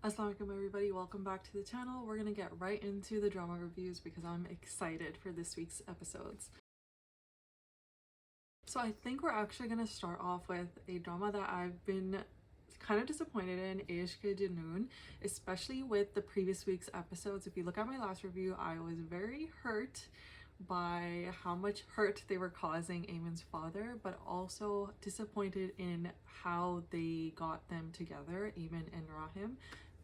Assalamualaikum everybody, welcome back to the channel. We're gonna get right into the drama reviews because I'm excited for this week's episodes. So I think we're actually gonna start off with a drama that I've been kind of disappointed in, Ishq E Junoon, especially with the previous week's episodes. If you look at my last review, I was very hurt by how much hurt they were causing Ayman's father, but also disappointed in how they got them together, Ayman and Rahim.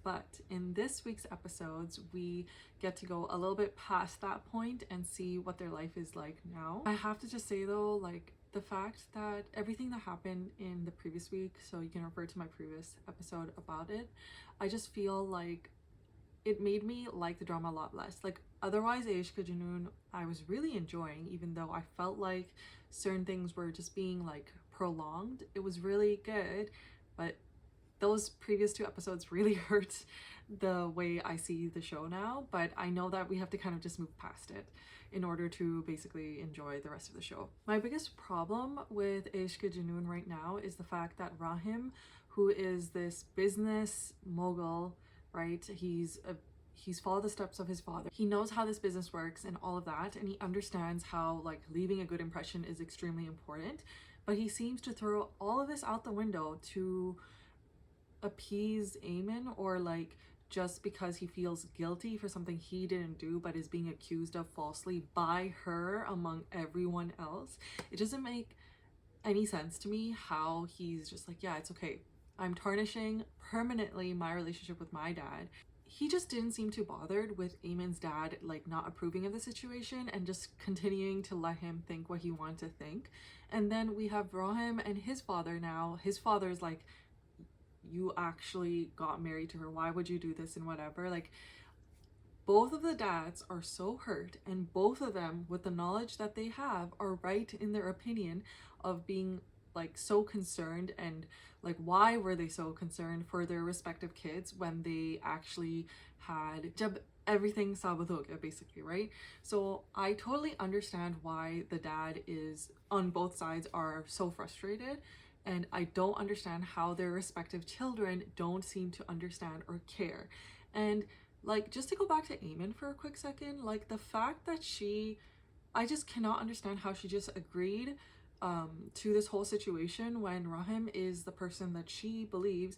But in this week's episodes, we get to go a little bit past that point and see what their life is like now. I have to just say though, like, the fact that everything that happened in the previous week, so you can refer to my previous episode about it, I just feel like it made me like the drama a lot less. Like, otherwise Ishq E Junoon I was really enjoying, even though I felt like certain things were just being like prolonged. It was really good, but those previous two episodes really hurt the way I see the show now. But I know that we have to kind of just move past it in order to basically enjoy the rest of the show. My biggest problem with Ishq E Junoon right now is the fact that Rahim, who is this business mogul, right, he's followed the steps of his father, he knows how this business works and all of that, and he understands how like leaving a good impression is extremely important, but he seems to throw all of this out the window to appease Ayman, or like just because he feels guilty for something he didn't do but is being accused of falsely by her among everyone else. It doesn't make any sense to me how he's just like, yeah, it's okay, I'm tarnishing permanently my relationship with my dad. He just didn't seem too bothered with Ayman's dad like not approving of the situation and just continuing to let him think what he wanted to think. And then we have Rahim and his father now. His father's like, you actually got married to her, why would you do this and whatever. Like, both of the dads are so hurt, and both of them, with the knowledge that they have, are right in their opinion of being like so concerned. And like, why were they so concerned for their respective kids when they actually had everything sabut ho gaya, basically, right? So I totally understand why the dad is on both sides are so frustrated, and I don't understand how their respective children don't seem to understand or care. And like, just to go back to Ayman for a quick second, like the fact that I just cannot understand how she just agreed to this whole situation when Rahim is the person that she believes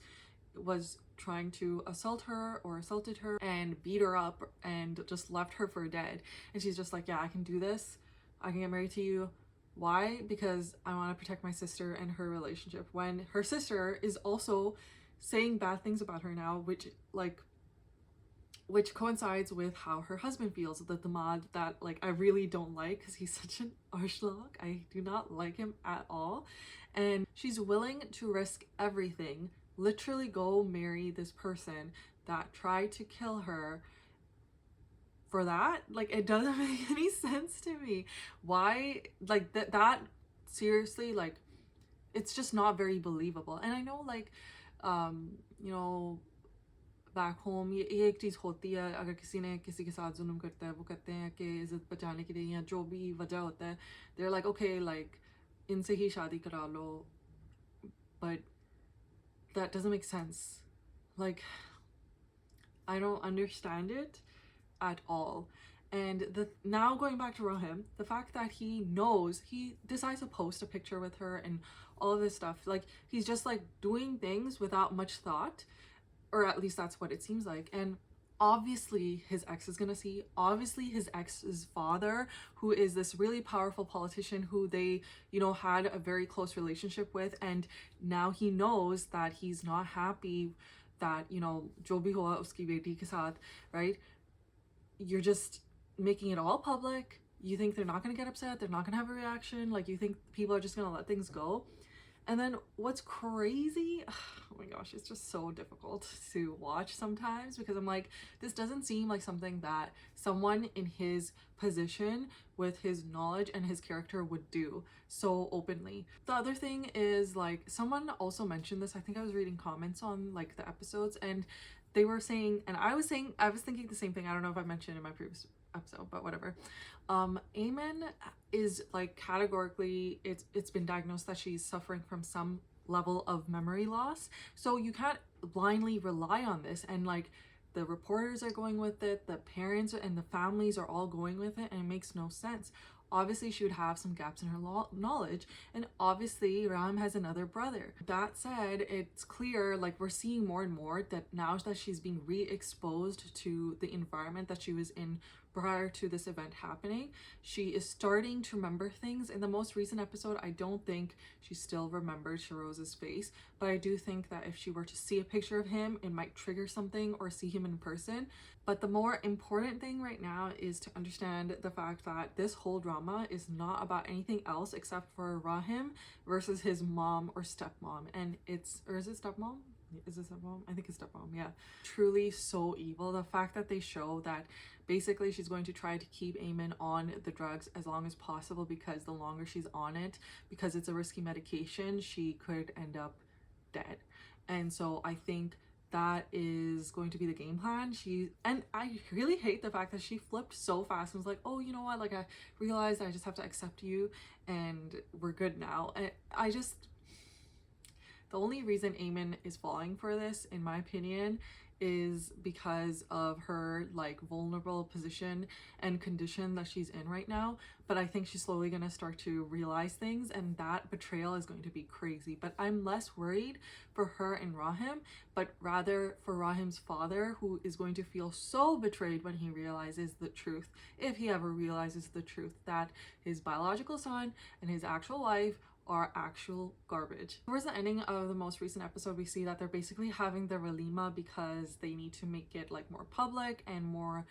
was trying to assault her or assaulted her and beat her up and just left her for dead. And she's just like, yeah, I can do this, I can get married to you. Why? Because I want to protect my sister and her relationship, when her sister is also saying bad things about her now, which coincides with how her husband feels, the damad that like I really don't like because he's such an arshlag. I do not like him at all. And she's willing to risk everything, literally go marry this person that tried to kill her for that. Like, it doesn't make any sense to me. Why? Like, that seriously, like, it's just not very believable. And I know, like, you know, back home ये एक चीज़ होती है, अगर किसी ने किसी के साथ जुल्म करता है, वो कहते हैं कि इज़्ज़त बचाने के लिए या जो भी वजह होता है, they're like, okay, like, इनसे ही शादी करा लो. But that doesn't make sense. Like, I don't understand it at all. And now going back to Rahim, the fact that he knows, he decides to post a picture with her and all of this stuff, like he's just like doing things without much thought, or at least that's what it seems like. And obviously his ex is gonna see, obviously his ex's father, who is this really powerful politician who they, you know, had a very close relationship with, and now he knows that he's not happy that, you know, jo bhi hua uski beti ke saath, right? You're just making it all public. You think they're not going to get upset, they're not going to have a reaction, like you think people are just going to let things go. And then what's crazy, oh my gosh, it's just so difficult to watch sometimes, because I'm like, this doesn't seem like something that someone in his position with his knowledge and his character would do so openly. The other thing is, like, someone also mentioned this, I think I was reading comments on like the episodes, and they were saying, and I was thinking the same thing. I don't know if I mentioned in my previous episode, but whatever. Ayman is like categorically, it's been diagnosed that she's suffering from some level of memory loss. So you can't blindly rely on this, and like the reporters are going with it, the parents and the families are all going with it, and it makes no sense. Obviously she would have some gaps in her knowledge, and obviously Ram has another brother. That said, it's clear, like we're seeing more and more that now that she's being re-exposed to the environment that she was in prior to this event happening, she is starting to remember things. In the most recent episode, I don't think she still remembered Shiroza's face, but I do think that if she were to see a picture of him, it might trigger something, or see him in person. But the more important thing right now is to understand the fact that this whole drama is not about anything else except for Rahim versus his mom or stepmom. And it's, or is it stepmom? Is it stepmom? I think it's stepmom, yeah. Truly so evil. The fact that they show that basically she's going to try to keep Eamon on the drugs as long as possible, because the longer she's on it, because it's a risky medication, she could end up dead. And so I think that is going to be the game plan. And I really hate the fact that she flipped so fast and was like, oh, you know what, like I realized I just have to accept you and we're good now. And the only reason Eamon is falling for this, in my opinion, is because of her like vulnerable position and condition that she's in right now. But I think she's slowly gonna start to realize things, and that betrayal is going to be crazy. But I'm less worried for her and Rahim, but rather for Rahim's father, who is going to feel so betrayed when he realizes the truth, if he ever realizes the truth, that his biological son and his actual wife are actual garbage. Towards the ending of the most recent episode, we see that they're basically having the walima because they need to make it like more public and more,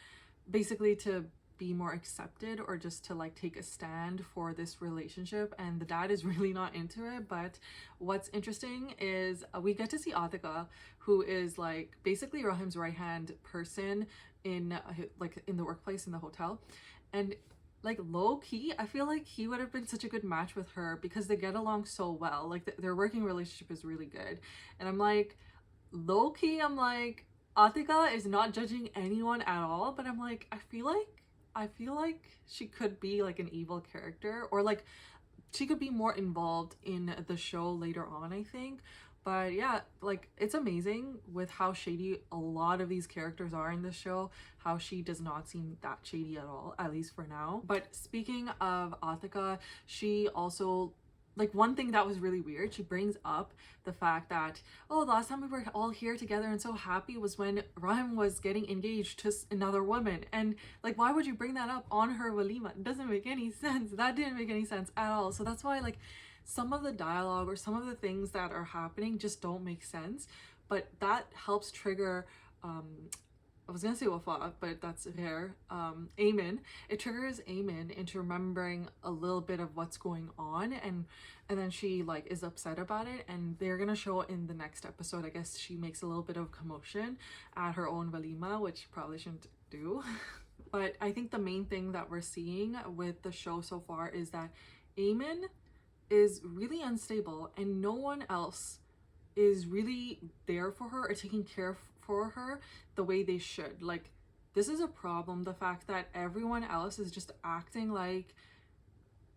basically to be more accepted, or just to like take a stand for this relationship. And the dad is really not into it. But what's interesting is we get to see Atika, who is like basically Rahim's right hand person in like in the workplace, in the hotel. And like low-key, I feel like he would have been such a good match with her because they get along so well. Like their working relationship is really good. And I'm like, low-key, I'm like, Atika is not judging anyone at all, but I'm like, I feel like she could be like an evil character, or like she could be more involved in the show later on, I think. But yeah, like it's amazing with how shady a lot of these characters are in this show, how she does not seem that shady at all, at least for now. But speaking of Atika, she also, like one thing that was really weird, she brings up the fact that, oh, the last time we were all here together and so happy was when Rahim was getting engaged to another woman. And like, why would you bring that up on her walima? It doesn't make any sense. That didn't make any sense at all. So that's why like some of the dialogue or some of the things that are happening just don't make sense. But that helps trigger I was gonna say Wafa, but that's Ghair, Eamon. It triggers Eamon into remembering a little bit of what's going on, and then she like is upset about it, and they're gonna show in the next episode. I guess she makes a little bit of commotion at her own walima, which probably shouldn't do. But I think the main thing that we're seeing with the show so far is that Eamon is really unstable, and no one else is really there for her or taking care for her the way they should. Like, this is a problem, the fact that everyone else is just acting like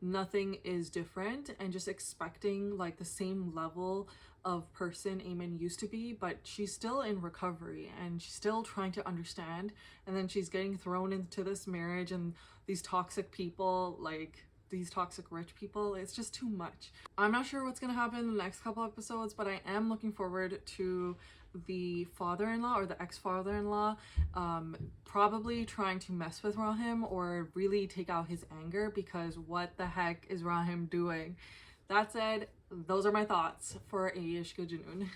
nothing is different and just expecting like the same level of person Eamon used to be, but she's still in recovery and she's still trying to understand, and then she's getting thrown into this marriage and these toxic people, like these toxic rich people. It's just too much. I'm not sure what's gonna happen in the next couple episodes, but I am looking forward to the father-in-law or the ex-father-in-law probably trying to mess with Rahim or really take out his anger, because what the heck is Rahim doing? That said, those are my thoughts for Ishq E Junoon.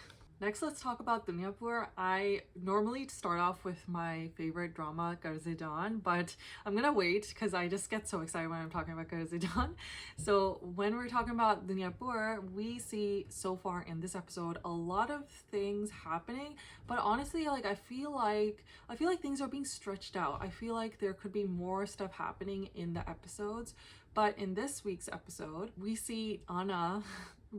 Next, let's talk about Duniyapur. I normally start off with my favorite drama, Qarz E Jaan, but I'm gonna wait because I just get so excited when I'm talking about Qarz E Jaan. So when we're talking about Duniyapur, we see so far in this episode a lot of things happening, but honestly, like I feel like things are being stretched out. I feel like there could be more stuff happening in the episodes, but in this week's episode, we see Anna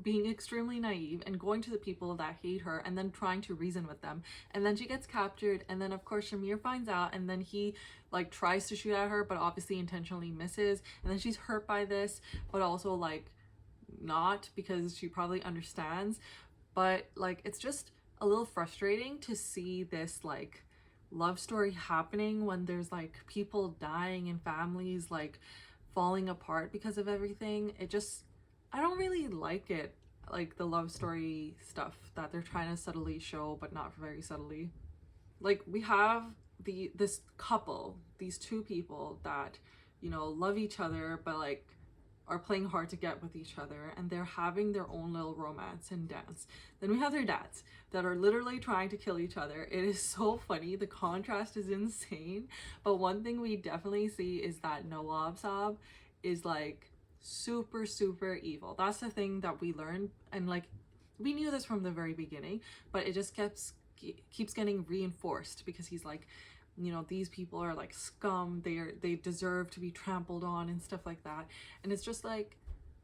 being extremely naive and going to the people that hate her and then trying to reason with them, and then she gets captured, and then of course Shamir finds out, and then he like tries to shoot at her but obviously intentionally misses, and then she's hurt by this, but also like not, because she probably understands, but like it's just a little frustrating to see this like love story happening when there's like people dying and families like falling apart because of everything. It just, I don't really like it, like the love story stuff that they're trying to subtly show but not very subtly. Like we have this couple, these two people that, you know, love each other but like are playing hard to get with each other, and they're having their own little romance and dance. Then we have their dads that are literally trying to kill each other. It is so funny. The contrast is insane. But one thing we definitely see is that Nawab is like super, super evil. That's the thing that we learned, and like we knew this from the very beginning, but it just keeps getting reinforced because he's like, you know, these people are like scum, they deserve to be trampled on and stuff like that. And it's just like,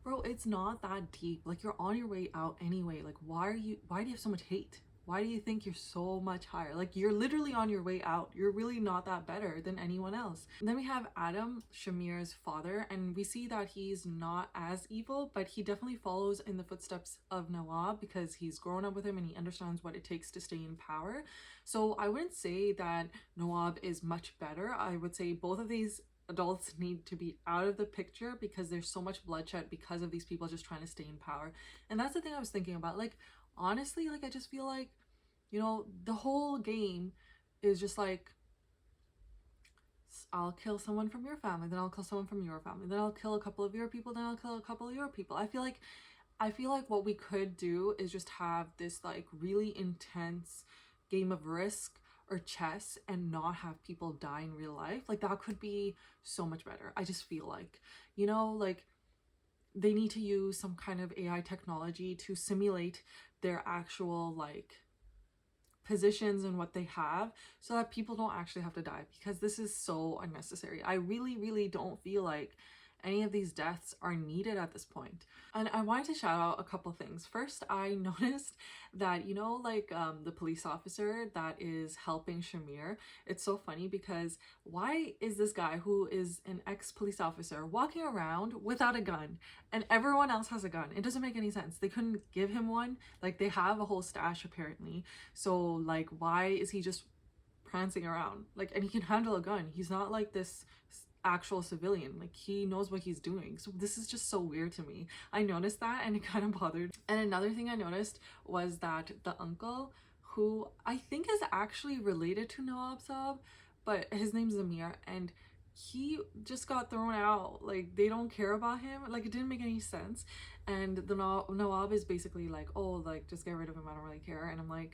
bro, it's not that deep. Like you're on your way out anyway. Like why do you have so much hate? Why do you think you're so much higher? Like you're literally on your way out. You're really not that better than anyone else. And then we have Adam, Shamir's father, and we see that he's not as evil, but he definitely follows in the footsteps of Nawab because he's grown up with him and he understands what it takes to stay in power. So I wouldn't say that Nawab is much better. I would say both of these adults need to be out of the picture because there's so much bloodshed because of these people just trying to stay in power. And that's the thing I was thinking about. Like honestly, like I just feel like, you know, the whole game is just like, I'll kill someone from your family, then I'll kill someone from your family, then I'll kill a couple of your people, then I'll kill a couple of your people. I feel like what we could do is just have this like really intense game of Risk or chess and not have people die in real life. Like that could be so much better. I just feel like, you know, like they need to use some kind of AI technology to simulate their actual like positions and what they have so that people don't actually have to die, because this is so unnecessary. I really don't feel like any of these deaths are needed at this point. And I wanted to shout out a couple things. First, I noticed that, you know, like the police officer that is helping Shamir, it's so funny because why is this guy who is an ex-police officer walking around without a gun and everyone else has a gun? It doesn't make any sense. They couldn't give him one. Like they have a whole stash apparently. So like why is he just prancing around? Like, and he can handle a gun. He's not like this actual civilian, like he knows what he's doing. So this is just so weird to me. I noticed that and it kind of bothered. And another thing I noticed was that the uncle, who I think is actually related to Nawab, but his name's Zamir, and he just got thrown out. Like they don't care about him. Like it didn't make any sense. And the Nawab is basically like, oh, like just get rid of him, I don't really care. And I'm like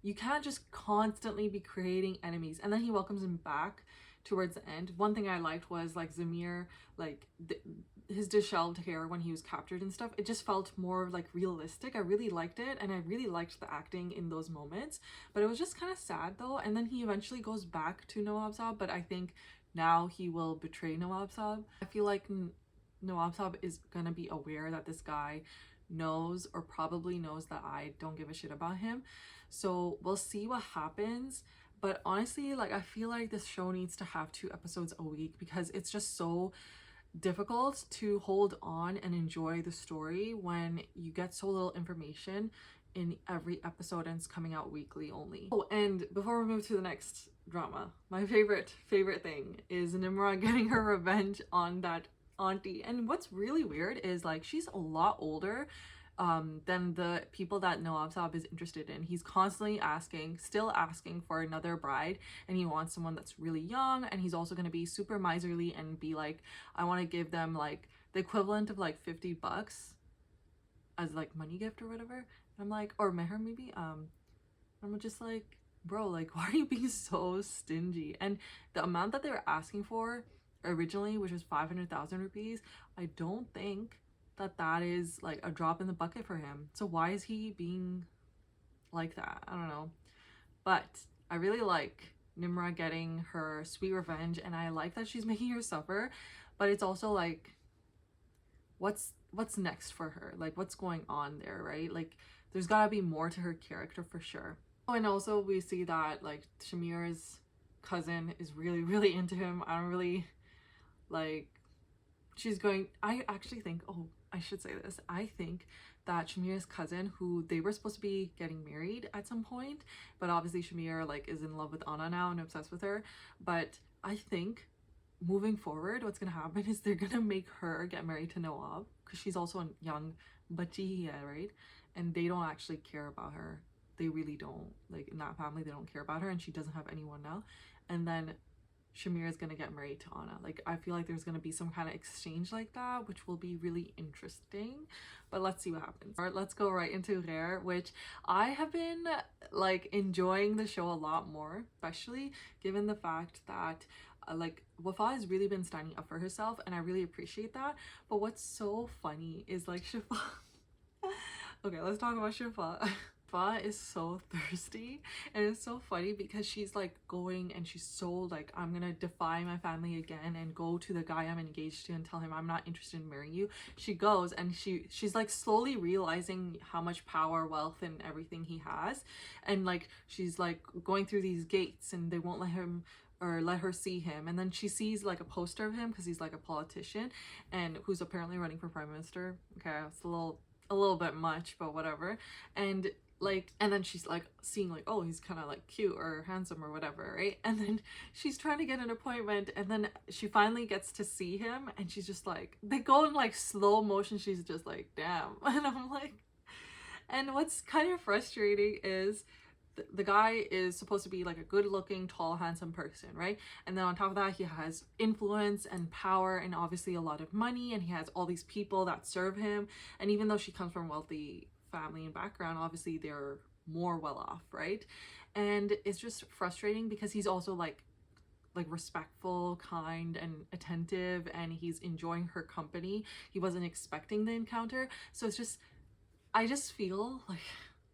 you can't just constantly be creating enemies. And then he welcomes him back towards the end. One thing I liked was like Zamir, like his disheveled hair when he was captured and stuff. It just felt more like realistic. I really liked it, and I really liked the acting in those moments. But it was just kind of sad though. And then he eventually goes back to Nawab, but I think now he will betray Nawab. I feel like Nawab is gonna be aware that this guy knows, or probably knows, that I don't give a shit about him. So we'll see what happens. But honestly, like I feel like this show needs to have 2 episodes a week because it's just so difficult to hold on and enjoy the story when you get so little information in every episode and it's coming out weekly only. Oh, and before we move to the next drama, my favorite thing is Nimrod getting her revenge on that auntie. And what's really weird is like she's a lot older than the people that Nawab is interested in. He's constantly still asking for another bride, and he wants someone that's really young, and he's also going to be super miserly and be like, I want to give them like the equivalent of like $50 as like money gift or whatever. And I'm like, or meher maybe. I'm just like, bro, like why are you being so stingy? And the amount that they were asking for originally, which was 500,000 rupees, I don't think that is like a drop in the bucket for him. So why is he being like that? I don't know. But I really like Nimrod getting her sweet revenge, and I like that she's making her suffer, but it's also like what's next for her? Like what's going on there, right? Like there's gotta be more to her character for sure. Oh, and also we see that like Shamir's cousin is really into him. I don't really like, she's going, I actually think, oh, I should say this, I think that Shamir's cousin, who they were supposed to be getting married at some point, but obviously Shamir like is in love with Anna now and obsessed with her, but I think moving forward what's gonna happen is they're gonna make her get married to Nawab, because she's also a young bachi, right? And they don't actually care about her. They really don't. Like in that family they don't care about her, and she doesn't have anyone now. And then Shamir is gonna get married to Anna. Like I feel like there's gonna be some kind of exchange like that, which will be really interesting. But let's see what happens. All right, let's go right into Ghair, which I have been like enjoying the show a lot more, especially given the fact that like Wafa has really been standing up for herself, and I really appreciate that. But what's so funny is like Shifa. Okay, let's talk about Shifa. Fa is so thirsty, and it's so funny because she's like going and she's so like, I'm gonna defy my family again and go to the guy I'm engaged to and tell him I'm not interested in marrying you. She goes and she's like slowly realizing how much power, wealth, and everything he has, and like she's like going through these gates and they won't let him or let her see him. And then she sees like a poster of him because he's like a politician and who's apparently running for prime minister. Okay, it's a little bit much, but whatever. And like, and then she's like seeing like, oh, he's kind of like cute or handsome or whatever, right? And then she's trying to get an appointment, and then she finally gets to see him, and she's just like, they go in like slow motion, she's just like, damn. And I'm like, and what's kind of frustrating is the guy is supposed to be like a good looking, tall, handsome person, right? And then on top of that, he has influence and power and obviously a lot of money, and he has all these people that serve him. And even though she comes from wealthy family and background, obviously they're more well off, right? And it's just frustrating because he's also like respectful, kind, and attentive, and he's enjoying her company. He wasn't expecting the encounter, so it's just, I just feel like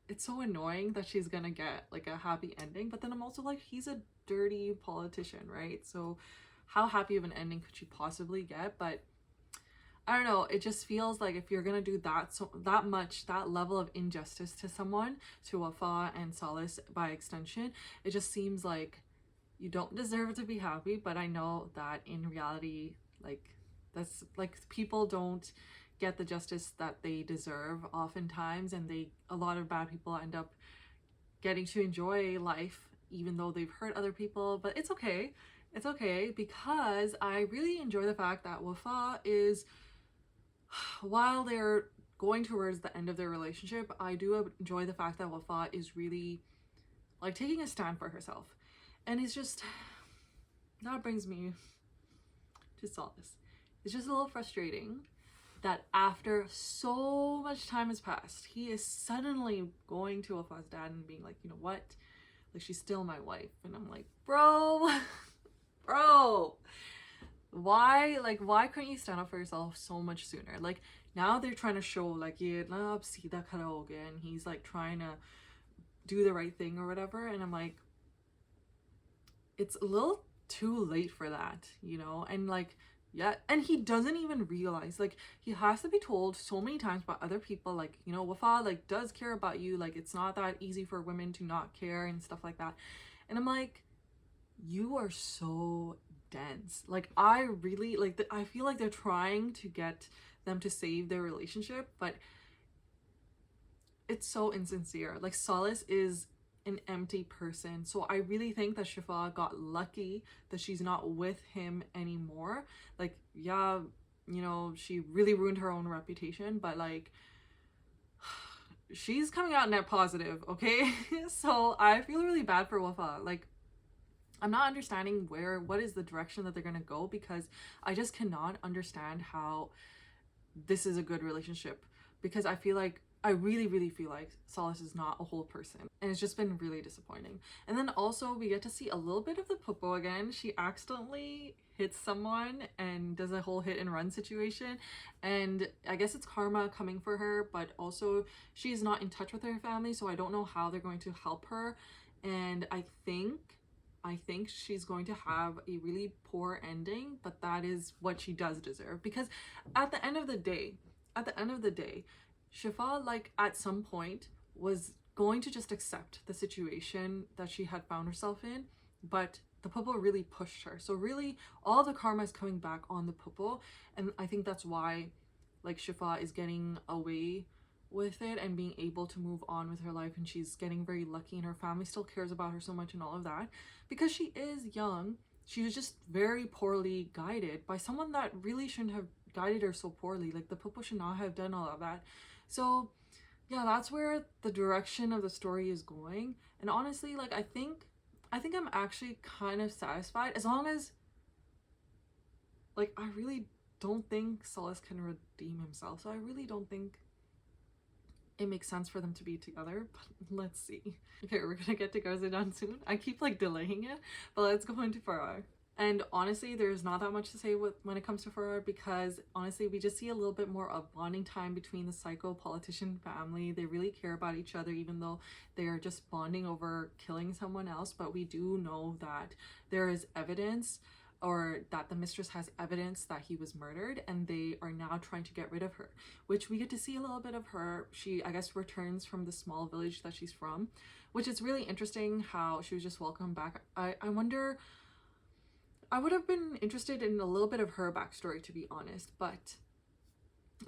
it's so annoying that she's gonna get like a happy ending, but then I'm also like, he's a dirty politician, right? So how happy of an ending could she possibly get? But I don't know, it just feels like if you're gonna do that level of injustice to someone, to Wafa and Solace by extension, it just seems like you don't deserve to be happy. But I know that in reality, like, that's like, people don't get the justice that they deserve oftentimes, and a lot of bad people end up getting to enjoy life even though they've hurt other people. But it's okay, because I really enjoy the fact that Wafa is, while they're going towards the end of their relationship, I do enjoy the fact that Wafa is really like taking a stand for herself. And it's just, that brings me to Solace. It's just a little frustrating that after so much time has passed, he is suddenly going to Wafa's dad and being like, you know what, like, she's still my wife. And I'm like, bro, why couldn't you stand up for yourself so much sooner? Like, now they're trying to show like, yeah, seedha khara ho gaya, and he's like trying to do the right thing or whatever, and I'm like, it's a little too late for that, you know? And like, yeah, and he doesn't even realize, like, he has to be told so many times by other people, like, you know, Wafa like does care about you, like, it's not that easy for women to not care and stuff like that. And I'm like, you are so dense. Like, I really like I feel like they're trying to get them to save their relationship, but it's so insincere. Like, Solace is an empty person, so I really think that Shifa got lucky that she's not with him anymore. Like, yeah, you know, she really ruined her own reputation, but like, she's coming out net positive, okay? So I feel really bad for Wafa. Like, I'm not understanding what is the direction that they're gonna go, because I just cannot understand how this is a good relationship, because I really feel like Solace is not a whole person, and it's just been really disappointing. And then also we get to see a little bit of the Popo again. She accidentally hits someone and does a whole hit and run situation, and I guess it's karma coming for her, but also she's not in touch with her family, so I don't know how they're going to help her. And I think she's going to have a really poor ending, but that is what she does deserve, because at the end of the day, Shifa, like, at some point was going to just accept the situation that she had found herself in, but the pupil really pushed her. So really all the karma is coming back on the pupil, and I think that's why like Shifa is getting away with it and being able to move on with her life, and she's getting very lucky and her family still cares about her so much and all of that, because she is young. She was just very poorly guided by someone that really shouldn't have guided her so poorly. Like the pupil should not have done all of that. So yeah, that's where the direction of the story is going. And honestly, like I think I'm actually kind of satisfied, as long as like I really don't think Solace can redeem himself. So I really don't think it makes sense for them to be together, but let's see. Okay, we're gonna get to Qarz E Jaan soon. I keep like delaying it, but let's go into Faraar. And honestly, there's not that much to say when it comes to Faraar, because honestly, we just see a little bit more of bonding time between the psycho politician family. They really care about each other, even though they are just bonding over killing someone else. But we do know that there is evidence, or that the mistress has evidence that he was murdered, and they are now trying to get rid of her, which we get to see a little bit of her. She, I guess, returns from the small village that she's from, which is really interesting how she was just welcomed back. I wonder, I would have been interested in a little bit of her backstory, to be honest, but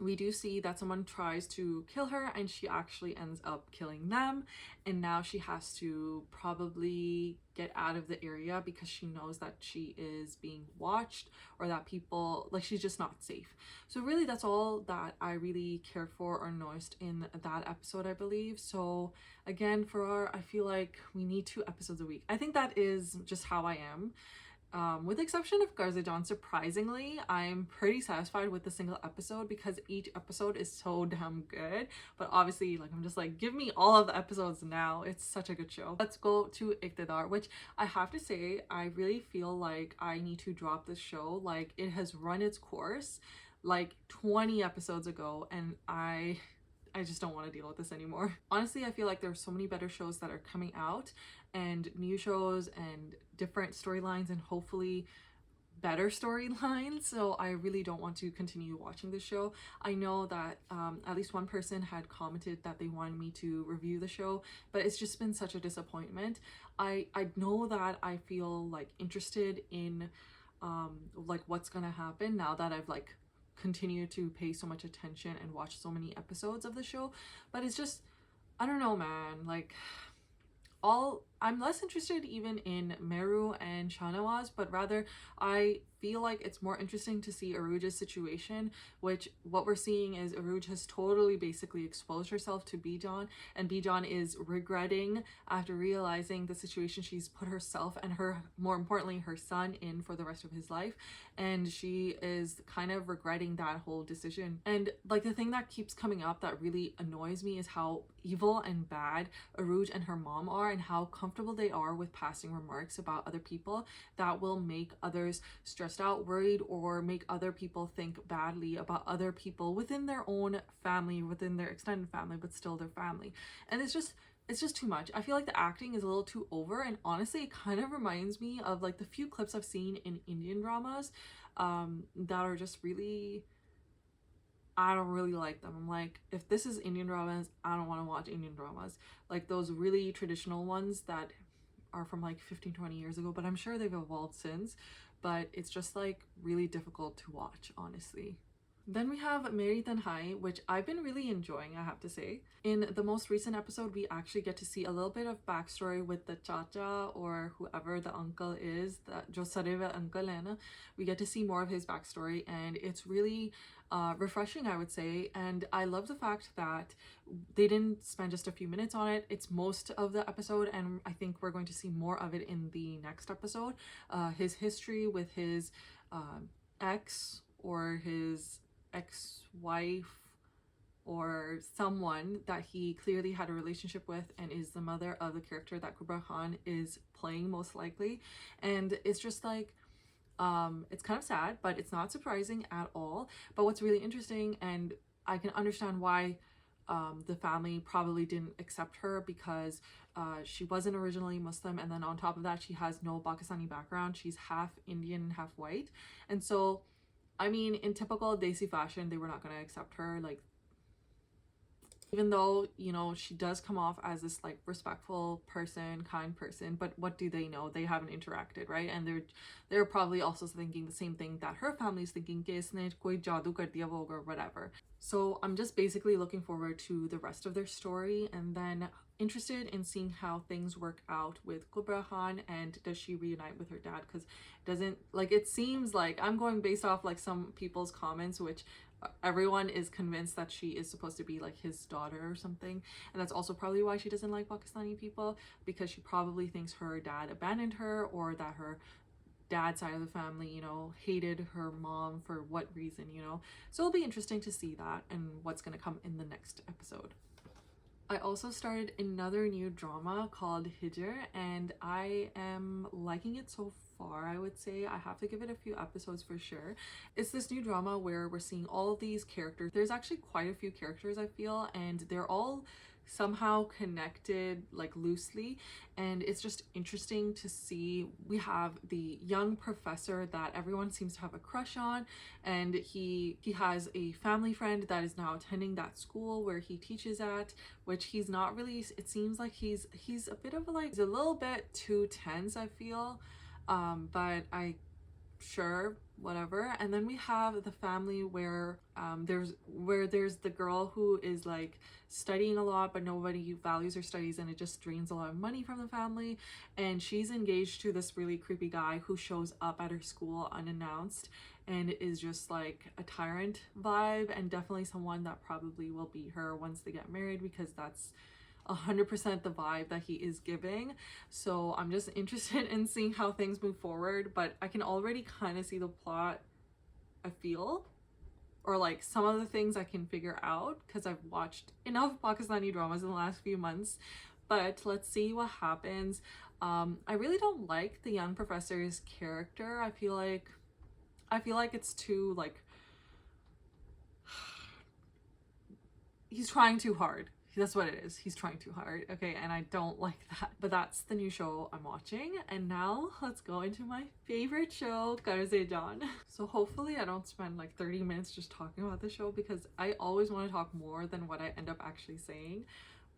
we do see that someone tries to kill her and she actually ends up killing them, and now she has to probably get out of the area because she knows that she is being watched, or that people, like, she's just not safe. So really that's all that I really cared for or noticed in that episode, I believe. So again, for our, I feel like we need 2 episodes a week. I think that is just how I am. With the exception of Qarz E Jaan, surprisingly, I'm pretty satisfied with the single episode because each episode is so damn good. But obviously, like, I'm just like, give me all of the episodes now. It's such a good show. Let's go to Iqtidar, which I have to say, I really feel like I need to drop this show. Like, it has run its course like 20 episodes ago, and I just don't want to deal with this anymore. Honestly, I feel like there's so many better shows that are coming out, and new shows and different storylines, and hopefully better storylines. So I really don't want to continue watching this show. I know that at least one person had commented that they wanted me to review the show, but it's just been such a disappointment. I know that I feel like interested in like what's gonna happen now that I've like continue to pay so much attention and watch so many episodes of the show, but it's just, I don't know, man. Like, I'm less interested even in Meru and Shahnawaz, but rather I feel like it's more interesting to see Arooj's situation, which what we're seeing is Arooj has totally basically exposed herself to Bijan, and Bijan is regretting after realizing the situation she's put herself and her, more importantly, her son in for the rest of his life, and she is kind of regretting that whole decision. And like the thing that keeps coming up that really annoys me is how evil and bad Arooj and her mom are, and how comfortable they are with passing remarks about other people that will make others stressed out, worried, or make other people think badly about other people within their own family, within their extended family, but still their family. And it's just too much. I feel like the acting is a little too over, and honestly it kind of reminds me of like the few clips I've seen in Indian dramas that are just really, I don't really like them. I'm like, if this is Indian dramas, I don't want to watch Indian dramas. Like those really traditional ones that are from like 15-20 years ago, but I'm sure they've evolved since. But it's just like really difficult to watch, honestly. Then we have Meri Tanhai, which I've been really enjoying, I have to say. In the most recent episode, we actually get to see a little bit of backstory with the chacha, or whoever the uncle is, that jo sareva uncle hai na. We get to see more of his backstory, and it's really refreshing, I would say. And I love the fact that they didn't spend just a few minutes on it. It's most of the episode, and I think we're going to see more of it in the next episode. His history with his ex, or his ex-wife, or someone that he clearly had a relationship with, and is the mother of the character that Kubra Khan is playing most likely. And it's just like, it's kind of sad, but it's not surprising at all. But what's really interesting, and I can understand why the family probably didn't accept her, because she wasn't originally Muslim, and then on top of that she has no Pakistani background. She's half Indian, half white, and so I mean, in typical Desi fashion, they were not going to accept her. Like, even though, you know, she does come off as this like respectful person, kind person, but what do they know? They haven't interacted, right? And they're probably also thinking the same thing that her family's thinking, कि इसने कोई जादू कर दिया वो or whatever. So I'm just basically looking forward to the rest of their story, and then interested in seeing how things work out with Kubra Khan, and does she reunite with her dad? Because doesn't, like, it seems like I'm going based off like some people's comments, which everyone is convinced that she is supposed to be like his daughter or something, and that's also probably why she doesn't like Pakistani people, because she probably thinks her dad abandoned her, or that her dad's side of the family, you know, hated her mom for what reason, you know. So it'll be interesting to see that and what's going to come in the next episode. I also started another new drama called Hijr, and I am liking it so far. I would say I have to give it a few episodes for sure. It's this new drama where we're seeing all of these characters. There's actually quite a few characters, I feel, and they're all somehow connected like loosely, and it's just interesting to see. We have the young professor that everyone seems to have a crush on, and he has a family friend that is now attending that school where he teaches at, which he's not really, it seems like he's a bit of like, he's a little bit too tense, I feel, but sure, whatever. And then we have the family where there's the girl who is like studying a lot, but nobody values her studies, and it just drains a lot of money from the family, and she's engaged to this really creepy guy who shows up at her school unannounced and is just like a tyrant vibe, and definitely someone that probably will be her once they get married, because that's 100% the vibe that he is giving. So I'm just interested in seeing how things move forward, but I can already kind of see the plot, I feel, or like some of the things I can figure out because I've watched enough Pakistani dramas in the last few months. But let's see what happens. I really don't like the young professor's character. I feel like it's too like he's trying too hard. That's what it is. He's trying too hard. Okay, and I don't like that. But that's the new show I'm watching. And now let's go into my favorite show, Qarz E Jaan. So hopefully I don't spend like 30 minutes just talking about the show, because I always want to talk more than what I end up actually saying.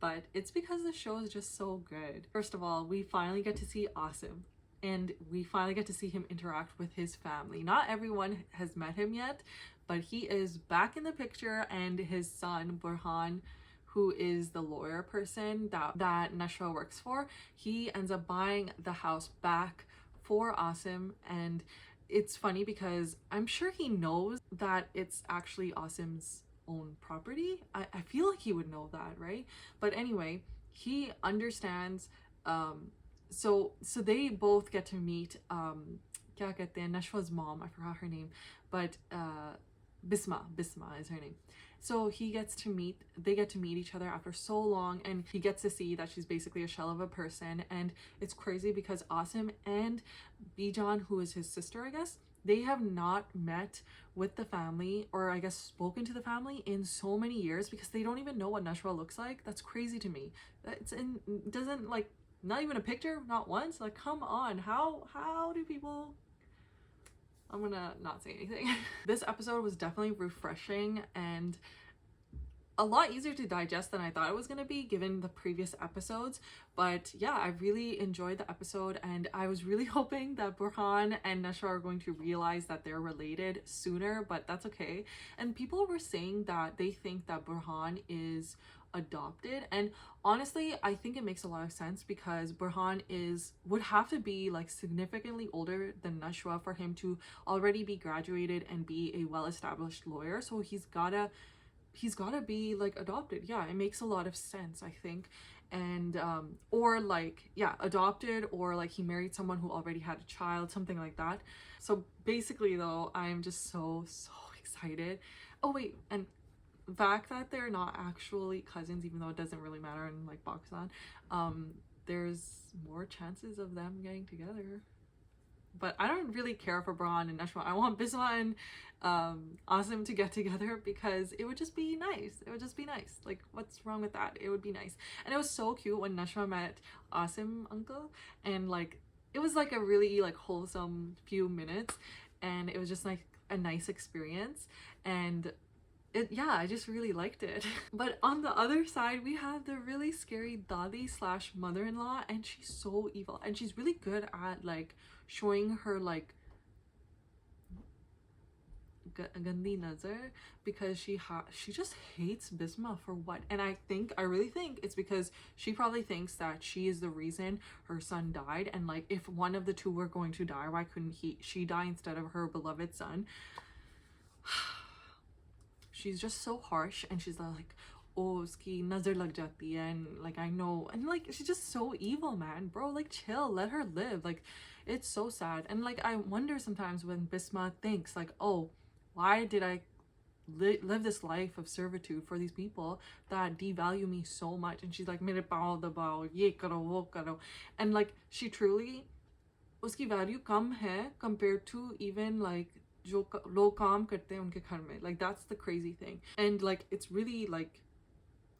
But it's because the show is just so good. First of all, we finally get to see Asim, and we finally get to see him interact with his family. Not everyone has met him yet, but he is back in the picture, and his son Burhan, who is the lawyer person that Nashwa works for, he ends up buying the house back for Asim. And it's funny because I'm sure he knows that it's actually Asim's own property. I feel like he would know that, right? But anyway, he understands. So they both get to meet kya kehte hain, Nashwa's mom, I forgot her name, but Bisma is her name. So they get to meet each other after so long, and he gets to see that she's basically a shell of a person. And it's crazy because Asim and Bijan, who is his sister, I guess, they have not met with the family, or I guess spoken to the family, in so many years, because they don't even know what Nashwa looks like. That's crazy to me. Doesn't like, not even a picture, not once. Like, come on, how do people... I'm gonna not say anything. This episode was definitely refreshing and a lot easier to digest than I thought it was gonna be, given the previous episodes. But yeah, I really enjoyed the episode, and I was really hoping that Burhan and Nashwa are going to realize that they're related sooner, but that's okay. And people were saying that they think that Burhan is adopted, and honestly I think it makes a lot of sense, because Burhan would have to be like significantly older than Nashwa for him to already be graduated and be a well-established lawyer. So he's gotta be like adopted. Yeah, it makes a lot of sense, I think. And or like, yeah, adopted, or like he married someone who already had a child, something like that. So basically though, I'm just so excited. Oh wait, and the fact that they're not actually cousins, even though it doesn't really matter in like Pakistan, there's more chances of them getting together. But I don't really care for Burhan and Nashwa. I want Bisma and Asim to get together, because it would just be nice. It would just be nice. Like, what's wrong with that? It would be nice. And it was so cute when Nashwa met Asim uncle, and like it was like a really like wholesome few minutes, and it was just like a nice experience. And yeah, I just really liked it. But on the other side, we have the really scary dadi slash mother-in-law, and she's so evil, and she's really good at like showing her like gandi nazar, because she just hates Bisma for what. And I really think it's because she probably thinks that she is the reason her son died, and like if one of the two were going to die, why couldn't she die instead of her beloved son? She's just so harsh, and she's like, oh, uski nazar lag jati hai, and like I know, and like she's just so evil, man. Bro, like chill, let her live. Like it's so sad. And like I wonder sometimes when Bisma thinks like, oh, why did I live this life of servitude for these people that devalue me so much? And she's like, mere pao dabao, ye karo, wo karo. And like she truly, uski value kam hai compared to even like जो लोग काम करते हैं उनके घर में. Like that's the crazy thing. And like it's really like,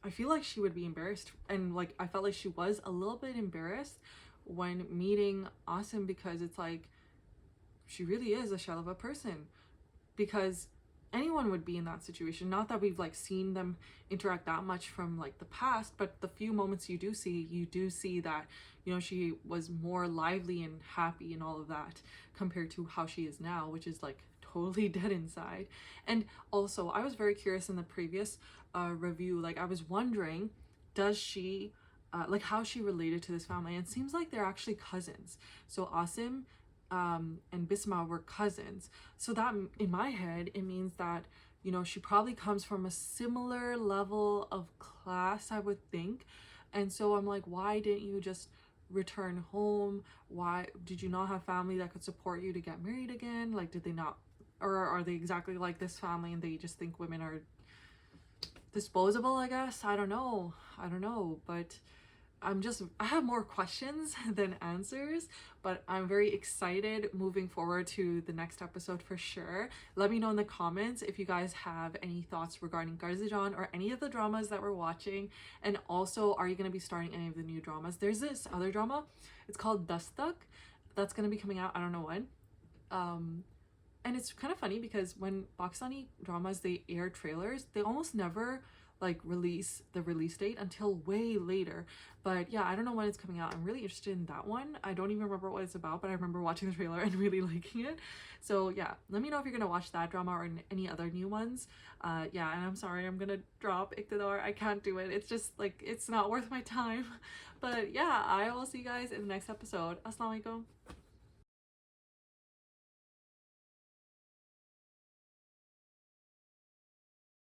I feel like she would be embarrassed, and like I felt like she was a little bit embarrassed when meeting Asim, because it's like she really is a shell of a person, because anyone would be in that situation. Not that we've like seen them interact that much from like the past, but the few moments you do see that, you know, she was more lively and happy and all of that compared to how she is now, which is like totally dead inside. And also I was very curious in the previous review, like I was wondering, does she like how she related to this family, and it seems like they're actually cousins. So Asim and Bisma were cousins, so that in my head it means that, you know, she probably comes from a similar level of class, I would think. And so I'm like, why didn't you just return home? Why did you not have family that could support you to get married again? Like, did they not, or are they exactly like this family and they just think women are disposable? I guess I don't know, but I have more questions than answers, but I'm very excited moving forward to the next episode for sure. Let me know in the comments if you guys have any thoughts regarding Qarz E Jaan or any of the dramas that we're watching. And also, are you going to be starting any of the new dramas? There's this other drama, it's called Dastak, that's going to be coming out, I don't know when. And it's kind of funny because when Pakistani dramas, they air trailers, they almost never like release the release date until way later. But yeah, I don't know when it's coming out. I'm really interested in that one. I don't even remember what it's about, but I remember watching the trailer and really liking it. So yeah, let me know if you're gonna watch that drama or any other new ones. Yeah, and I'm sorry, I'm gonna drop Iqtidar. I can't do it. It's just like, it's not worth my time. But yeah, I will see you guys in the next episode. Assalamu alaikum.